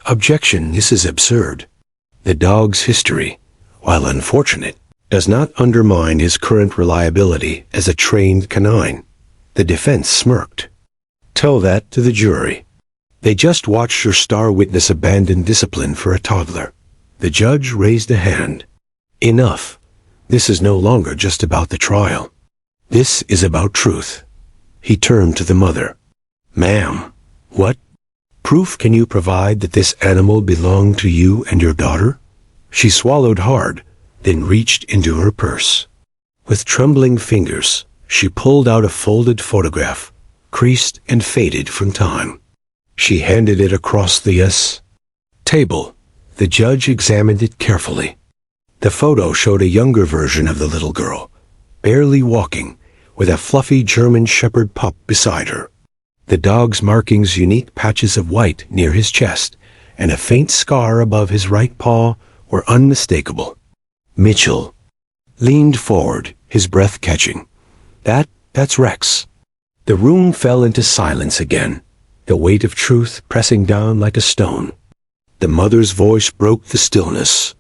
"Objection, this is absurd. The dog's history, while unfortunate, does not undermine his current reliability as a trained canine." The defense smirked. "Tell that to the jury. They just watched your star witness abandon discipline for a toddler." The judge raised a hand. "Enough. This is no longer just about the trial. This is about truth." He turned to the mother. "Ma'am, what proof can you provide that this animal belonged to you and your daughter?" She swallowed hard, then reached into her purse. With trembling fingers, she pulled out a folded photograph, creased and faded from time. She handed it across the table. The judge examined it carefully. The photo showed a younger version of the little girl, barely walking, with a fluffy German Shepherd pup beside her. The dog's markings unique patches of white near his chest and a faint scar above his right paw were unmistakable. Mitchell leaned forward, his breath catching. That's Rex." The room fell into silence again, the weight of truth pressing down like a stone. The mother's voice broke the stillness.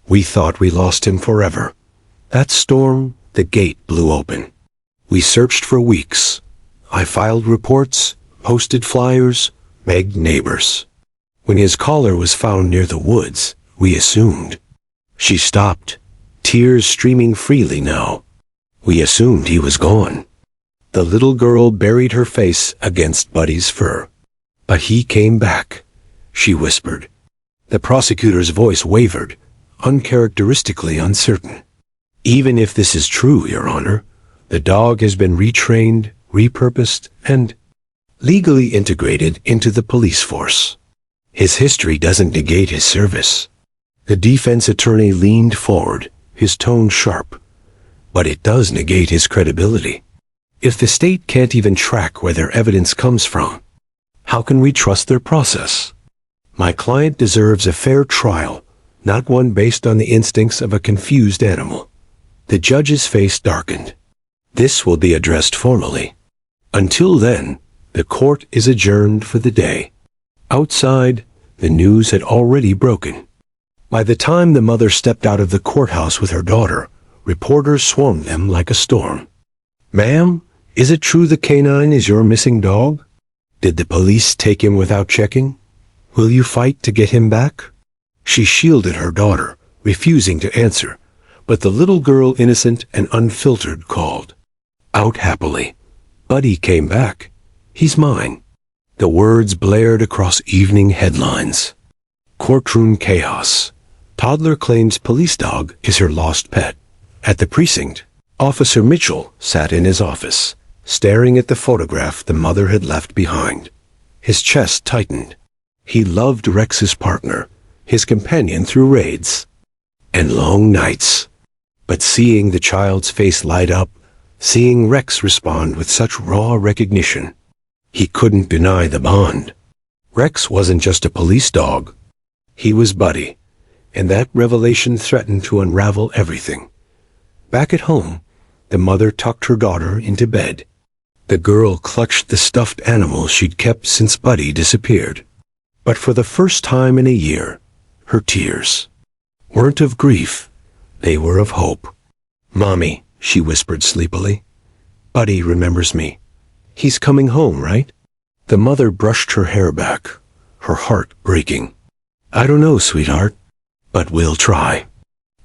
"We thought we lost him forever. That storm, the gate blew open. We searched for weeks. I filed reports, posted flyers, begged neighbors. When his collar was found near the woods, we assumed." She stopped, tears streaming freely now. "We assumed he was gone." The little girl buried her face against Buddy's fur. "But he came back," she whispered. The prosecutor's voice wavered, uncharacteristically uncertain. "Even if this is true, Your Honor, the dog has been retrained, repurposed, and legally integrated into the police force. His history doesn't negate his service." The defense attorney leaned forward, his tone sharp. "But it does negate his credibility. If the state can't even track where their evidence comes from, how can we trust their process? My client deserves a fair trial, not one based on the instincts of a confused animal." The judge's face darkened. "This will be addressed formally. Until then, the court is adjourned for the day." Outside, the news had already broken. By the time the mother stepped out of the courthouse with her daughter, reporters swarmed them like a storm. "Ma'am, is it true the canine is your missing dog? Did the police take him without checking? Will you fight to get him back?" She shielded her daughter, refusing to answer, but the little girl, innocent and unfiltered, called out happily. "Buddy came back. He's mine." The words blared across evening headlines. Courtroom chaos. Toddler claims police dog is her lost pet. At the precinct, Officer Mitchell sat in his office, staring at the photograph the mother had left behind. His chest tightened. He loved Rex's partner, his companion through raids and long nights. But seeing the child's face light up, seeing Rex respond with such raw recognition, he couldn't deny the bond. Rex wasn't just a police dog. He was Buddy, and that revelation threatened to unravel everything. Back at home, The mother tucked her daughter into bed. The girl clutched the stuffed animal she'd kept since Buddy disappeared. But for the first time in a year, her tears weren't of grief, they were of hope. "Mommy," she whispered sleepily, "Buddy remembers me. He's coming home, right?" The mother brushed her hair back, her heart breaking. "I don't know, sweetheart, but we'll try."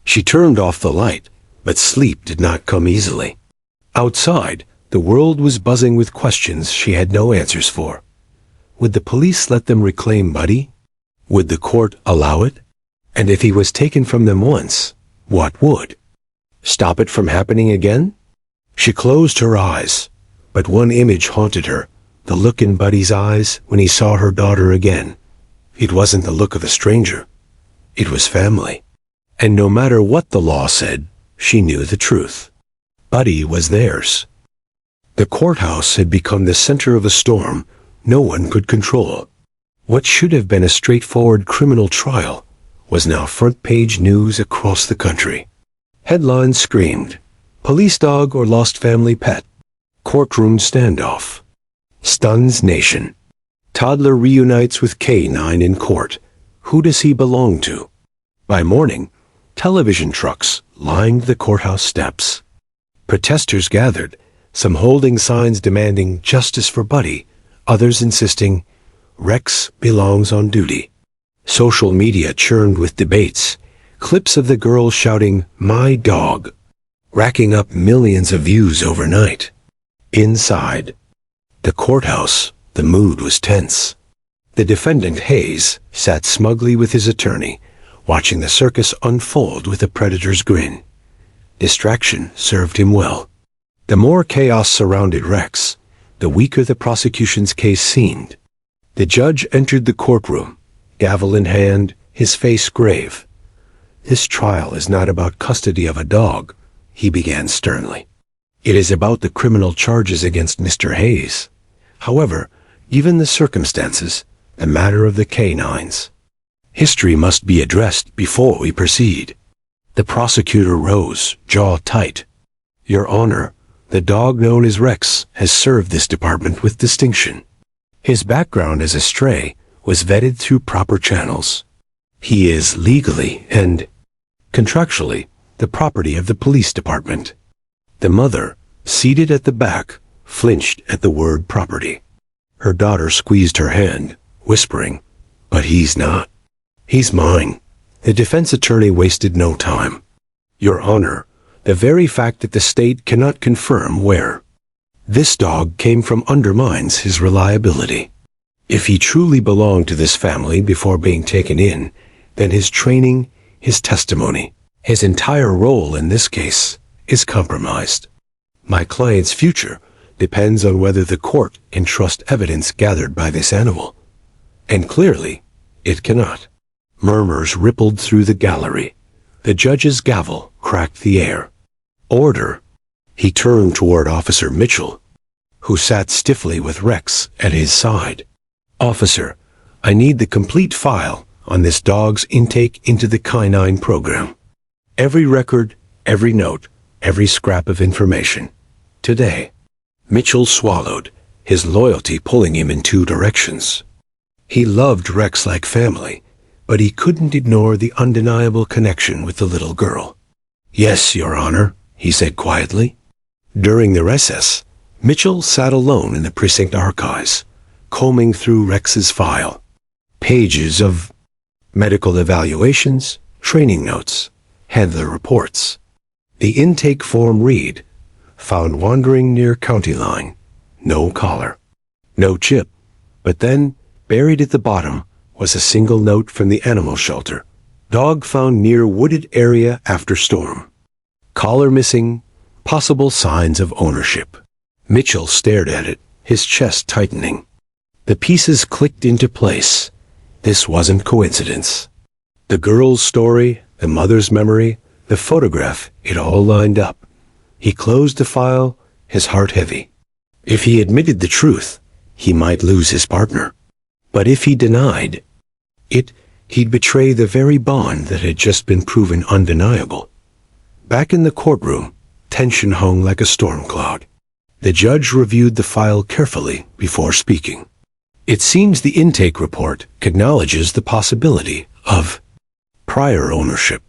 She turned off the light, but sleep did not come easily. Outside, the world was buzzing with questions she had no answers for. Would the police let them reclaim Buddy? Would the court allow it? And if he was taken from them once, what would? Stop it from happening again? She closed her eyes, but one image haunted her, the look in Buddy's eyes when he saw her daughter again. It wasn't the look of a stranger. It was family. And no matter what the law said, she knew the truth. Buddy was theirs. The courthouse had become the center of a storm no one could control. What should have been a straightforward criminal trial was now front-page news across the country. Headlines screamed, "Police dog or lost family pet. Courtroom standoff. Stuns nation. Toddler reunites with K9 in court. Who does he belong to?" By morning, television trucks lined the courthouse steps. Protesters gathered, some holding signs demanding justice for Buddy, others insisting Rex belongs on duty. Social media churned with debates, clips of the girl shouting, "My dog," racking up millions of views overnight. Inside the courthouse, the mood was tense. The defendant, Hayes, sat smugly with his attorney, watching the circus unfold with a predator's grin. Distraction served him well. The more chaos surrounded Rex, the weaker the prosecution's case seemed. The judge entered the courtroom, gavel in hand, his face grave. "This trial is not about custody of a dog," he began sternly. "It is about the criminal charges against Mr. Hayes. However, given the circumstances, a matter of the K9s. History must be addressed before we proceed." The prosecutor rose, jaw tight. "Your Honor, the dog known as Rex has served this department with distinction. His background as a stray was vetted through proper channels. He is legally and contractually the property of the police department." The mother, seated at the back, flinched at the word property. Her daughter squeezed her hand, whispering, "But he's not. He's mine." The defense attorney wasted no time. "Your Honor, the very fact that the state cannot confirm where this dog came from undermines his reliability. If he truly belonged to this family before being taken in, then his training, his testimony, his entire role in this case is compromised. My client's future depends on whether the court can trust evidence gathered by this animal. And clearly, it cannot." Murmurs rippled through the gallery. The judge's gavel cracked the air. "Order." He turned toward Officer Mitchell, who sat stiffly with Rex at his side. "Officer, I need the complete file on this dog's intake into the K9 program. Every record, every note, every scrap of information. Today." Mitchell swallowed, his loyalty pulling him in two directions. He loved Rex like family, but he couldn't ignore the undeniable connection with the little girl. "Yes, Your Honor," he said quietly. During the recess, Mitchell sat alone in the precinct archives, combing through Rex's file. Pages of medical evaluations, training notes, handler reports. The intake form read, "Found wandering near county line. No collar. No chip." But then, buried at the bottom, was a single note from the animal shelter. "Dog found near wooded area after storm. Collar missing. Possible signs of ownership." Mitchell stared at it, his chest tightening. The pieces clicked into place. This wasn't coincidence. The girl's story, the mother's memory, the photograph, it all lined up. He closed the file, his heart heavy. If he admitted the truth, he might lose his partner. But if he denied it, he'd betray the very bond that had just been proven undeniable. Back in the courtroom, Tension hung like a storm cloud. The judge reviewed the file carefully before speaking. It seems the intake report acknowledges the possibility of prior ownership.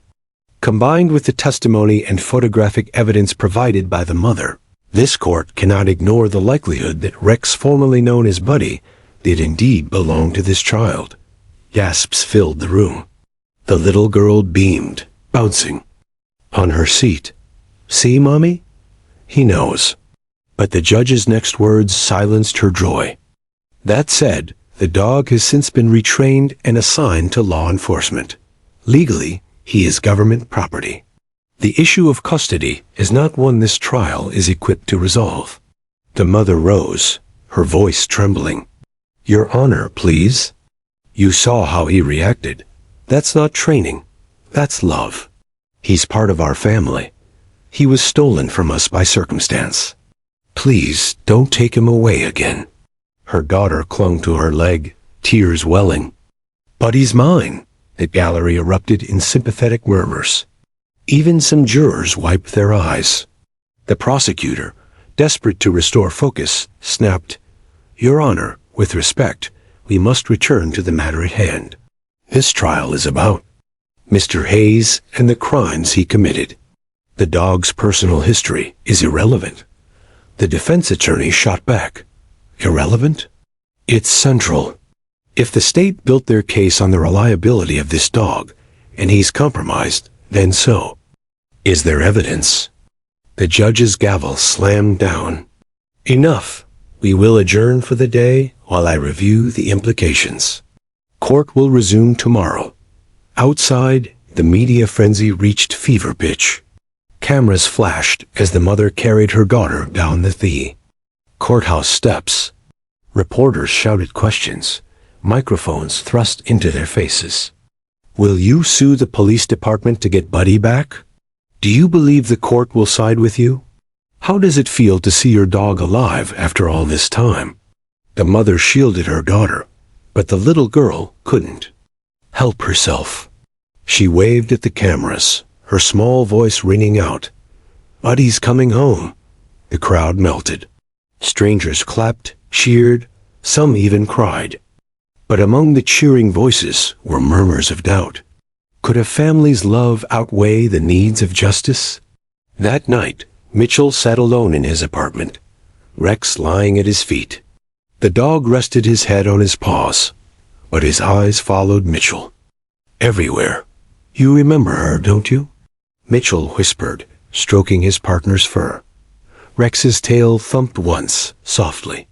Combined with the testimony and photographic evidence provided by the mother, this court cannot ignore the likelihood that Rex, formerly known as Buddy, did indeed belong to this child. Gasps filled the room. The little girl beamed, bouncing on her seat. "See, Mommy? He knows." But the judge's next words silenced her joy. That said, the dog has since been retrained and assigned to law enforcement. Legally, he is government property. The issue of custody is not one this trial is equipped to resolve. The mother rose, her voice trembling. "Your Honor, please." "You saw how he reacted. That's not training. That's love. He's part of our family. He was stolen from us by circumstance. Please don't take him away again." Her daughter clung to her leg, tears welling. "But he's mine." The gallery erupted in sympathetic murmurs. Even some jurors wiped their eyes. The prosecutor, desperate to restore focus, snapped, "Your Honor, with respect, we must return to the matter at hand. This trial is about Mr. Hayes and the crimes he committed. The dog's personal history is irrelevant." The defense attorney shot back. "Irrelevant? It's central. If the state built their case on the reliability of this dog, and he's compromised, then so. Is there evidence?" The judge's gavel slammed down. "Enough. We will adjourn for the day while I review the implications. Court will resume tomorrow." Outside, the media frenzy reached fever pitch. Cameras flashed as the mother carried her daughter down the courthouse steps. Reporters shouted questions, microphones thrust into their faces. "Will you sue the police department to get Buddy back? Do you believe the court will side with you? How does it feel to see your dog alive after all this time?" The mother shielded her daughter, but the little girl couldn't help herself. She waved at the cameras, her small voice ringing out, "Buddy's coming home." The crowd melted. Strangers clapped, cheered, some even cried. But among the cheering voices were murmurs of doubt. Could a family's love outweigh the needs of justice? That night, Mitchell sat alone in his apartment, Rex lying at his feet. The dog rested his head on his paws, but his eyes followed Mitchell. "Everywhere. You remember her, don't you?" Mitchell whispered, stroking his partner's fur. Rex's tail thumped once, softly.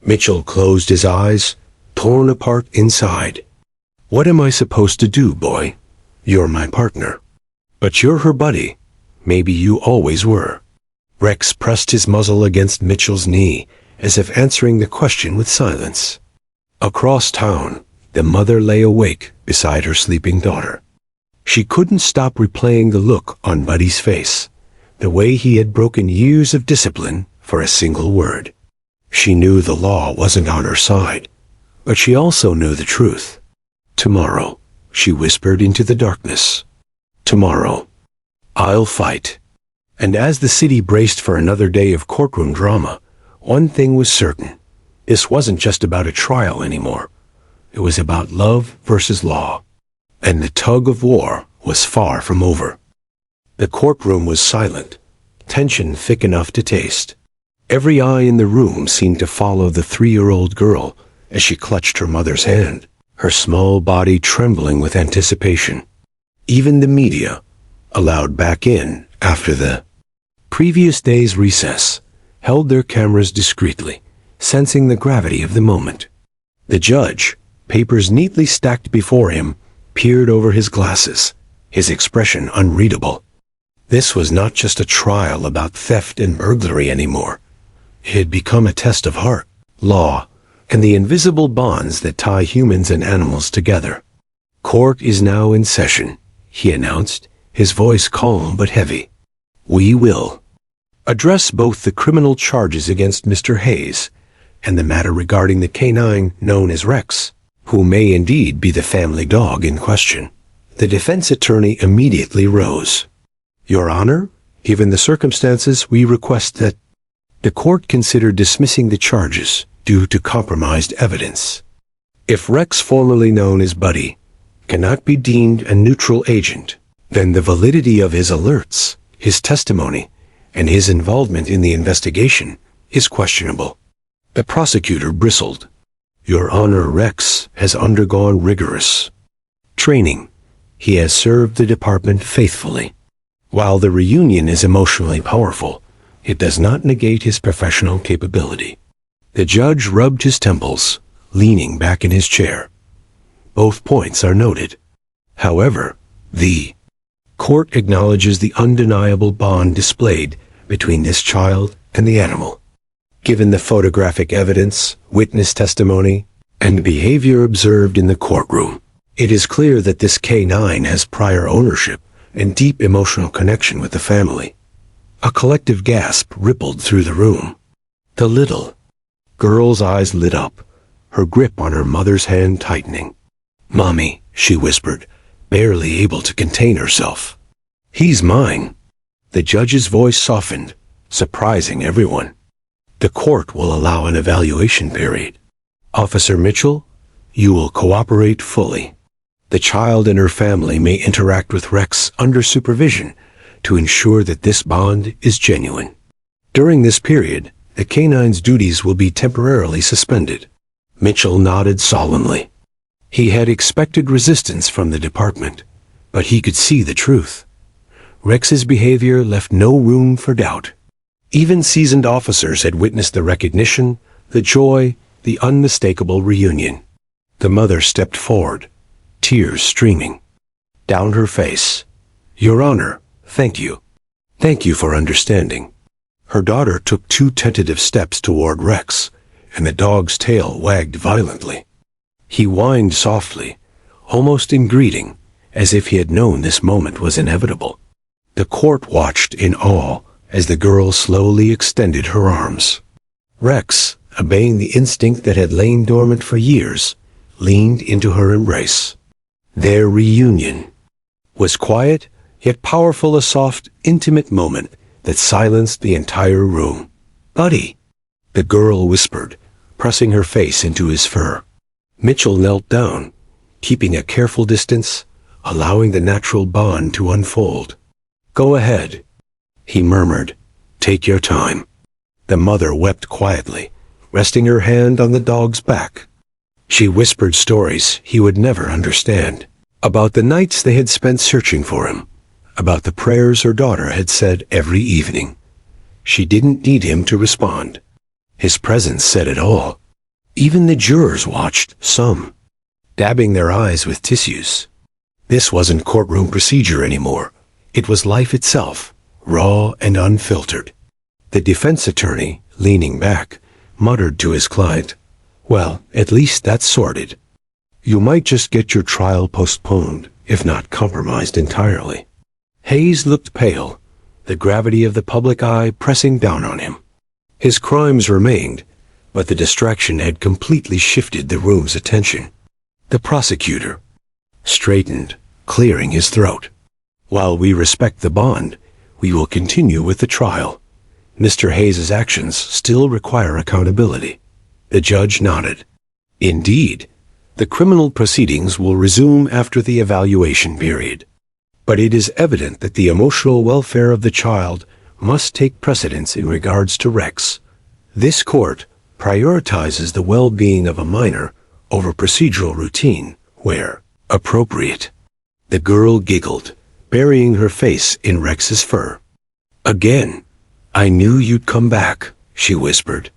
Mitchell closed his eyes, torn apart inside. "What am I supposed to do, boy? You're my partner. But you're her buddy. Maybe you always were." Rex pressed his muzzle against Mitchell's knee, as if answering the question with silence. Across town, the mother lay awake beside her sleeping daughter. She couldn't stop replaying the look on Buddy's face, the way he had broken years of discipline for a single word. She knew the law wasn't on her side, but she also knew the truth. "Tomorrow," she whispered into the darkness. "Tomorrow, I'll fight." And as the city braced for another day of courtroom drama, one thing was certain. This wasn't just about a trial anymore. It was about love versus law. And the tug of war was far from over. The courtroom was silent, tension thick enough to taste. Every eye in the room seemed to follow the 3-year-old girl as she clutched her mother's hand, her small body trembling with anticipation. Even the media, allowed back in after the previous day's recess, held their cameras discreetly, sensing the gravity of the moment. The judge, papers neatly stacked before him, peered over his glasses, his expression unreadable. This was not just a trial about theft and burglary anymore. It had become a test of heart, law, and the invisible bonds that tie humans and animals together. "Court is now in session," he announced, his voice calm but heavy. "We will address both the criminal charges against Mr. Hayes and the matter regarding the canine known as Rex, who may indeed be the family dog in question." The defense attorney immediately rose. "Your Honor, Given the circumstances, we request that the court consider dismissing the charges due to compromised evidence. If Rex, formerly known as Buddy, cannot be deemed a neutral agent, then the validity of his alerts, his testimony, and his involvement in the investigation is questionable. The prosecutor bristled. Your Honor, Rex has undergone rigorous training. He has served the department faithfully. While the reunion is emotionally powerful, it does not negate his professional capability. The judge rubbed his temples, leaning back in his chair. Both points are noted. However, the court acknowledges the undeniable bond displayed between this child and the animal. Given the photographic evidence, witness testimony, and behavior observed in the courtroom, it is clear that this canine has prior ownership and deep emotional connection with the family. A collective gasp rippled through the room. The little girl's eyes lit up, her grip on her mother's hand tightening. "Mommy," she whispered, barely able to contain herself. "He's mine." The judge's voice softened, surprising everyone. The court will allow an evaluation period. Officer Mitchell, you will cooperate fully. The child and her family may interact with Rex under supervision to ensure that this bond is genuine. During this period, the canine's duties will be temporarily suspended. Mitchell nodded solemnly. He had expected resistance from the department, but he could see the truth. Rex's behavior left no room for doubt. Even seasoned officers had witnessed the recognition, the joy, the unmistakable reunion. The mother stepped forward, tears streaming down her face. "Your Honor, thank you. Thank you for understanding." Her daughter took 2 tentative steps toward Rex, and the dog's tail wagged violently. He whined softly, almost in greeting, as if he had known this moment was inevitable. The court watched in awe as the girl slowly extended her arms. Rex, obeying the instinct that had lain dormant for years, leaned into her embrace. Their reunion was quiet, yet powerful, a soft, intimate moment that silenced the entire room. "Buddy," the girl whispered, pressing her face into his fur. Mitchell knelt down, keeping a careful distance, allowing the natural bond to unfold. "Go ahead," he murmured. "Take your time." The mother wept quietly, resting her hand on the dog's back. She whispered stories he would never understand, about the nights they had spent searching for him, about the prayers her daughter had said every evening. She didn't need him to respond. His presence said it all. Even the jurors watched, some dabbing their eyes with tissues. This wasn't courtroom procedure anymore. It was life itself, raw and unfiltered. The defense attorney, leaning back, muttered to his client, "Well, at least that's sorted. You might just get your trial postponed, if not compromised entirely." Hayes looked pale, the gravity of the public eye pressing down on him. His crimes remained, but the distraction had completely shifted the room's attention. The prosecutor straightened, clearing his throat. "While we respect the bond, we will continue with the trial. Mr. Hayes's actions still require accountability." The judge nodded. "Indeed, the criminal proceedings will resume after the evaluation period. But it is evident that the emotional welfare of the child must take precedence in regards to Rex. This court prioritizes the well-being of a minor over procedural routine, where appropriate." The girl giggled, burying her face in Rex's fur. "Again, I knew you'd come back," she whispered.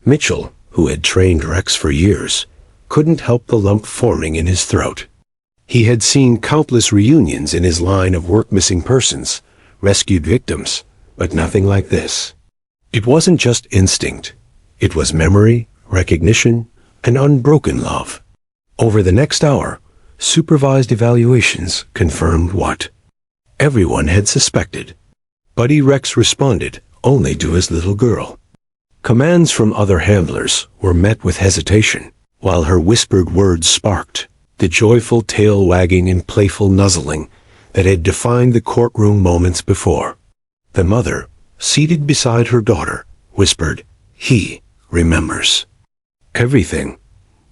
Mitchell, who had trained Rex for years, couldn't help the lump forming in his throat. He had seen countless reunions in his line of work: missing persons, rescued victims, but nothing like this. It wasn't just instinct. It was memory, recognition, and unbroken love. Over the next hour, supervised evaluations confirmed what everyone had suspected. Buddy Rex responded only to his little girl. Commands from other handlers were met with hesitation, while her whispered words sparked the joyful tail wagging and playful nuzzling that had defined the courtroom moments before. The mother, seated beside her daughter, whispered, "He remembers everything.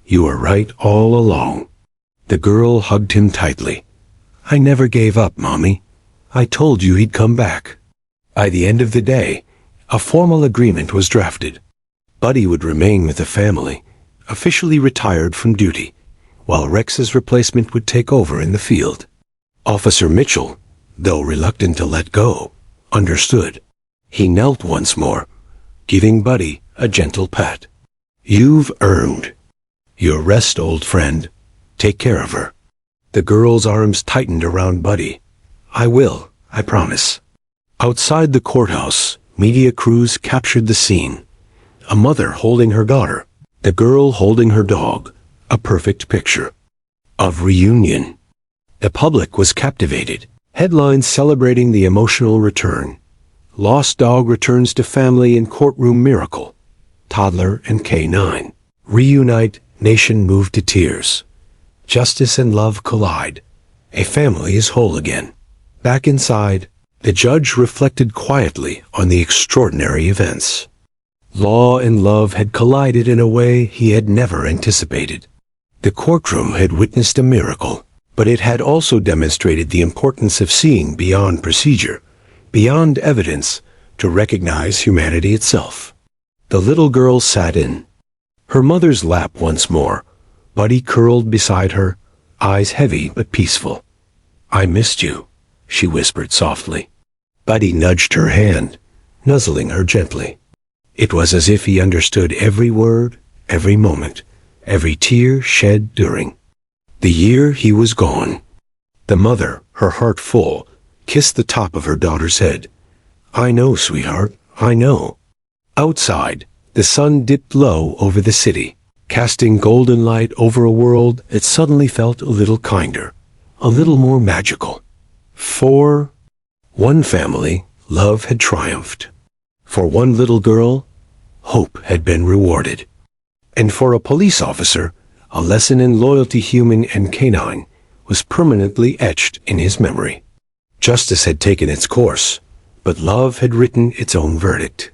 You were right all along." The girl hugged him tightly. "I never gave up, Mommy. I told you he'd come back." By the end of the day, a formal agreement was drafted. Buddy would remain with the family, officially retired from duty, while Rex's replacement would take over in the field. Officer Mitchell, though reluctant to let go, understood. He knelt once more, giving Buddy a gentle pat. "You've earned your rest, old friend. Take care of her." The girl's arms tightened around Buddy. "I will, I promise." Outside the courthouse, media crews captured the scene. A mother holding her daughter, the girl holding her dog, a perfect picture of reunion. The public was captivated. Headlines celebrating the emotional return. Lost dog returns to family in courtroom miracle. Toddler and K9 reunite, nation moved to tears. Justice and love collide. A family is whole again. Back inside, the judge reflected quietly on the extraordinary events. Law and love had collided in a way he had never anticipated. The courtroom had witnessed a miracle, but it had also demonstrated the importance of seeing beyond procedure, beyond evidence, to recognize humanity itself. The little girl sat in her mother's lap once more, Buddy curled beside her, eyes heavy but peaceful. "I missed you," she whispered softly. Buddy nudged her hand, nuzzling her gently. It was as if he understood every word, every moment, every tear shed during the year he was gone. The mother, her heart full, kissed the top of her daughter's head. "I know, sweetheart, I know." Outside, the sun dipped low over the city, casting golden light over a world that suddenly felt a little kinder, a little more magical. For one family, love had triumphed. For one little girl, hope had been rewarded. And for a police officer, a lesson in loyalty, human and canine, was permanently etched in his memory. Justice had taken its course, but love had written its own verdict.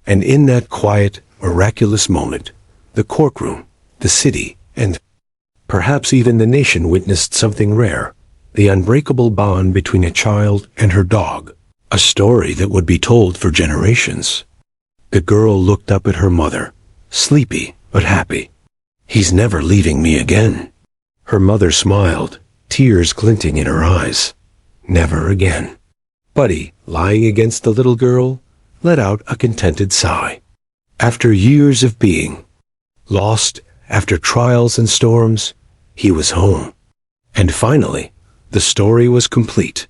And in that quiet, miraculous moment, the courtroom, the city, and perhaps even the nation witnessed something rare, the unbreakable bond between a child and her dog, a story that would be told for generations. The girl looked up at her mother, sleepy but happy. "He's never leaving me again." Her mother smiled, tears glinting in her eyes. Never again. Buddy, lying against the little girl, let out a contented sigh. After years of being lost, after trials and storms, he was home. And finally, the story was complete.